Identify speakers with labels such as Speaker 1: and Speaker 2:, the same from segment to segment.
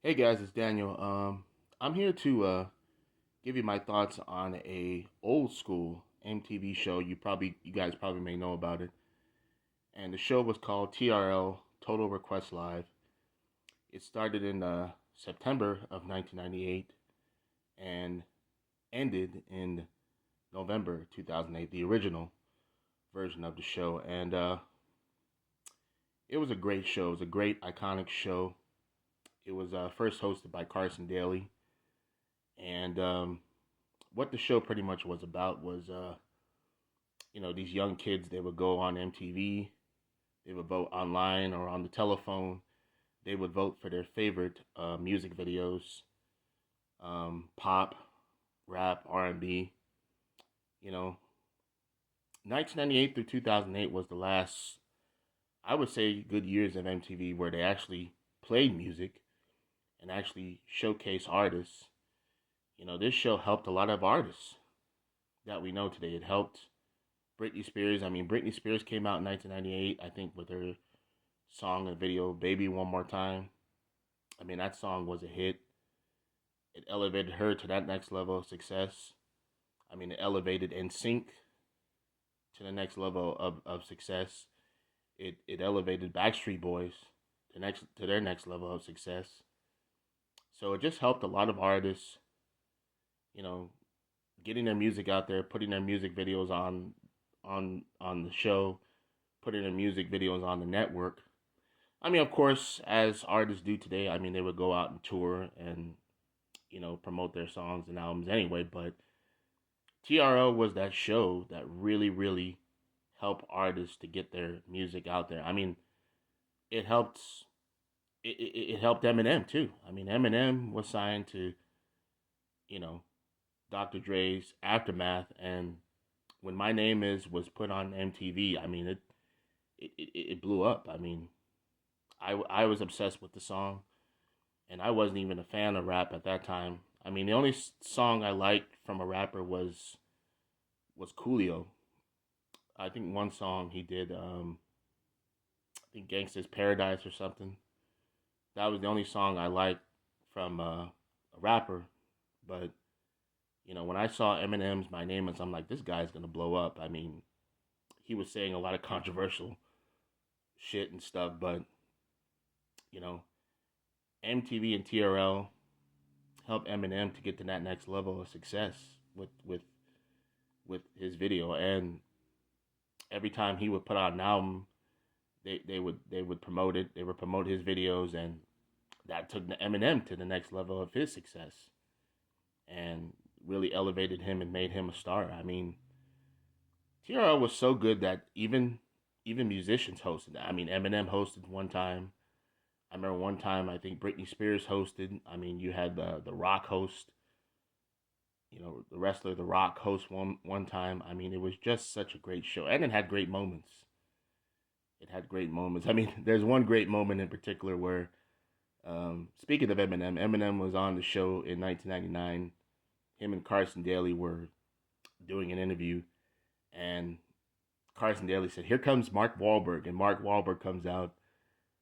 Speaker 1: Hey guys, it's Daniel. I'm here to give you my thoughts on a old school MTV show. You guys probably may know about it. And the show was called TRL, Total Request Live. It started in September of 1998 and ended in November 2008. The original version of the show, and it was a great show. It was a great iconic show. It was first hosted by Carson Daly, and what the show pretty much was about was these young kids, they would go on MTV, they would vote online or on the telephone, they would vote for their favorite music videos, pop, rap, R&B. You know, 1998 through 2008 was the last, I would say, good years of MTV where they actually played music and actually showcase artists. This show helped a lot of artists that we know today. It helped Britney Spears. I mean, Britney Spears came out in 1998, I think, with her song and video, Baby One More Time. I mean, that song was a hit. It elevated her to that next level of success. I mean, it elevated NSYNC to the next level of success. It elevated Backstreet Boys to their next level of success. So it just helped a lot of artists, you know, getting their music out there, putting their music videos on the show, putting their music videos on the network. I mean, of course, as artists do today, I mean, they would go out and tour and, promote their songs and albums anyway. But TRL was that show that really, really helped artists to get their music out there. I mean, it helped. It helped Eminem too. I mean, Eminem was signed to, you know, Dr. Dre's Aftermath, and when My Name Is was put on MTV, I mean, it blew up. I mean, I was obsessed with the song, and I wasn't even a fan of rap at that time. I mean, the only song I liked from a rapper was Coolio. I think one song he did, I think Gangsta's Paradise or something. That was the only song I liked from a rapper. But when I saw Eminem's My Name Is, I'm like, this guy's gonna blow up. I mean, he was saying a lot of controversial shit and stuff, but you know, MTV and TRL helped Eminem to get to that next level of success with his video. And every time he would put out an album, they would promote it. They would promote his videos, and that took Eminem to the next level of his success, and really elevated him and made him a star. I mean, TRL was so good that even musicians hosted. I mean, Eminem hosted one time. I remember one time I think Britney Spears hosted. I mean, you had the Rock host. The wrestler The Rock host one time. I mean, it was just such a great show, and it had great moments. It had great moments. I mean, there's one great moment in particular where, speaking of Eminem, Eminem was on the show in 1999. Him and Carson Daly were doing an interview, and Carson Daly said, "Here comes Mark Wahlberg," and Mark Wahlberg comes out,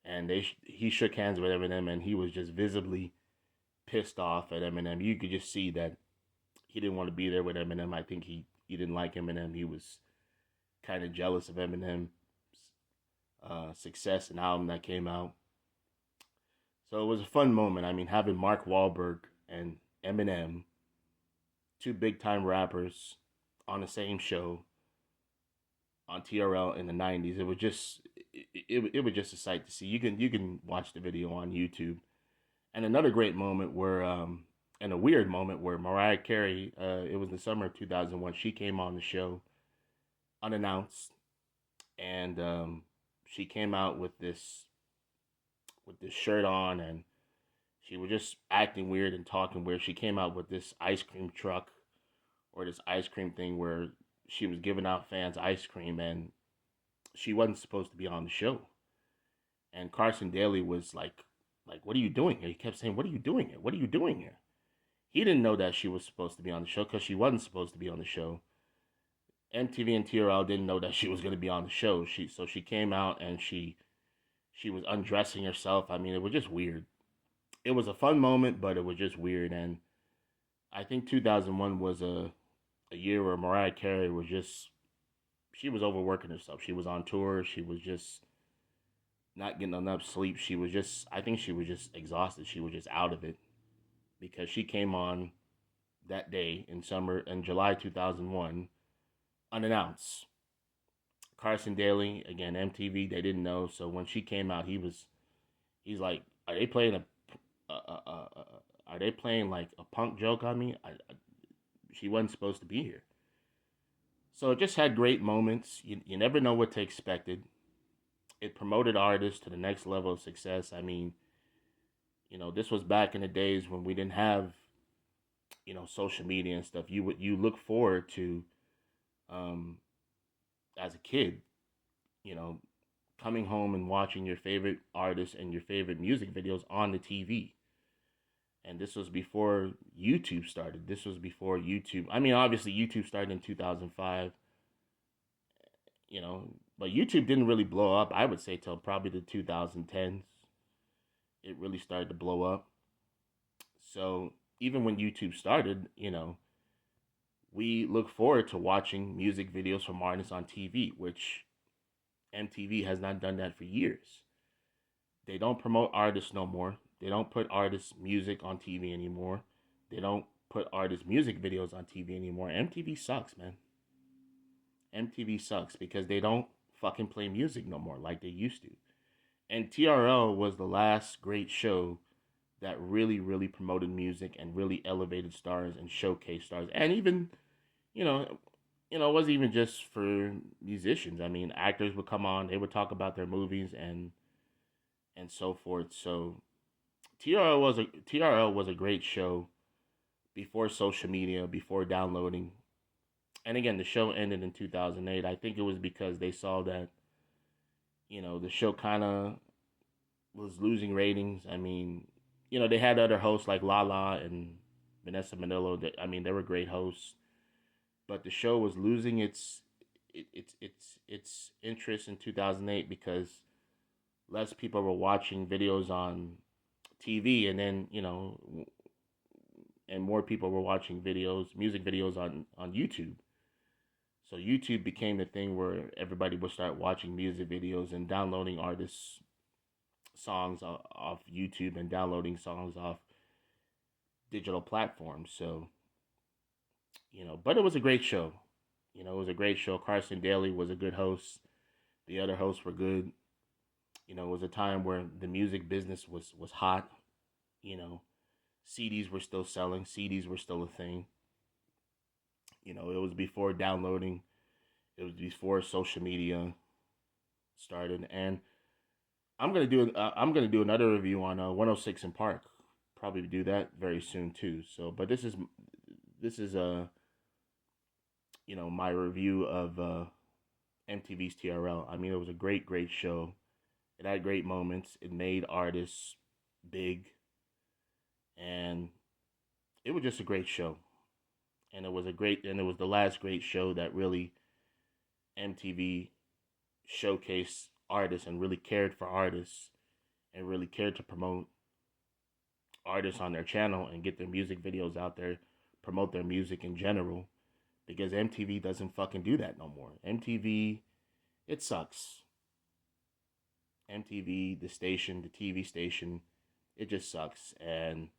Speaker 1: and he shook hands with Eminem, and he was just visibly pissed off at Eminem. You could just see that he didn't want to be there with Eminem. I think he didn't like Eminem. He was kind of jealous of Eminem's success and album that came out. So it was a fun moment. I mean, having Mark Wahlberg and Eminem, two big time rappers, on the same show on TRL in the '90s, it was just a sight to see. You can watch the video on YouTube. And another great moment where and a weird moment where Mariah Carey, it was the summer of 2001, she came on the show unannounced, and she came out with this shirt on, and she was just acting weird and talking weird. She came out with this ice cream truck or this ice cream thing where she was giving out fans ice cream, and she wasn't supposed to be on the show. And Carson Daly was like, "What are you doing here?" He kept saying, "What are you doing here? What are you doing here?" He didn't know that she was supposed to be on the show because she wasn't supposed to be on the show. MTV and TRL didn't know that she was going to be on the show. She came out and she was undressing herself. I mean, it was just weird. it was a fun moment, but it was just weird. And I think 2001 was a year where Mariah Carey was just, she was overworking herself. She was on tour. She was just not getting enough sleep. She was just, I think she was just exhausted. She was just out of it because she came on that day in July 2001 unannounced. Carson Daly, again, MTV, they didn't know. So when she came out, he's like, are they playing are they playing like a punk joke on me? She wasn't supposed to be here. So it just had great moments. You never know what to expect. It promoted artists to the next level of success. I mean, this was back in the days when we didn't have, social media and stuff. You look forward to, um, as a kid, you know, coming home and watching your favorite artists and your favorite music videos on the TV. And this was before YouTube started. This was before YouTube. I mean, obviously YouTube started in 2005, you know, but YouTube didn't really blow up, I would say, till probably the 2010s. It really started to blow up. So even when YouTube started, we look forward to watching music videos from artists on TV, which MTV has not done that for years. They don't promote artists no more. They don't put artists' music on TV anymore. They don't put artists' music videos on TV anymore. MTV sucks, man. MTV sucks because they don't fucking play music no more like they used to. And TRL was the last great show that really, really promoted music and really elevated stars and showcased stars. And even, you know, it wasn't even just for musicians. I mean, actors would come on, they would talk about their movies and so forth. So TRL was a great show before social media, before downloading. And again, the show ended in 2008. I think it was because they saw that, the show kind of was losing ratings. I mean, they had other hosts like Lala and Vanessa Manillo. That, I mean, they were great hosts, but the show was losing its interest in 2008 because less people were watching videos on TV, and then and more people were watching music videos on YouTube. So YouTube became the thing where everybody would start watching music videos and downloading artists' songs off YouTube and downloading songs off digital platforms. So, but it was a great show. It was a great show. Carson Daly was a good host. The other hosts were good. It was a time where the music business was hot. CDs were still selling. CDs were still a thing. It was before downloading. It was before social media started, and I'm gonna do another review on 106 in Park. Probably do that very soon too. So, but this is my review of MTV's TRL. I mean, it was a great show. It had great moments. It made artists big, and it was just a great show. And it was the last great show that really MTV showcased artists and really cared for artists and really cared to promote artists on their channel and get their music videos out there, promote their music in general, because MTV doesn't fucking do that no more. MTV, it sucks. MTV, the station, the TV station, it just sucks. And,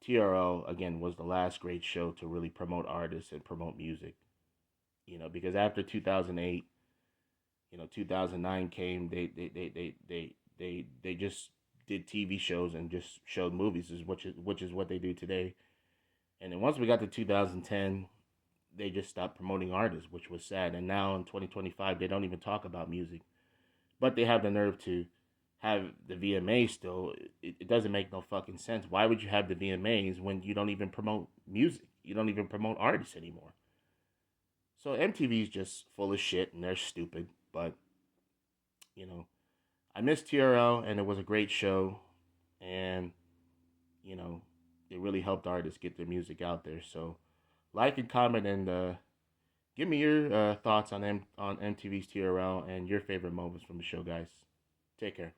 Speaker 1: TRL, again, was the last great show to really promote artists and promote music. Because after 2008, 2009 came, they just did TV shows and just showed movies, which is what they do today. And then once we got to 2010, they just stopped promoting artists, which was sad. And now in 2025, they don't even talk about music. But they have the nerve to have the VMAs still. It doesn't make no fucking sense. Why would you have the VMAs when you don't even promote music? You don't even promote artists anymore. So MTV is just full of shit and they're stupid. But, I miss TRL and it was a great show. And, it really helped artists get their music out there. So like and comment and give me your thoughts on MTV's TRL and your favorite moments from the show, guys. Take care.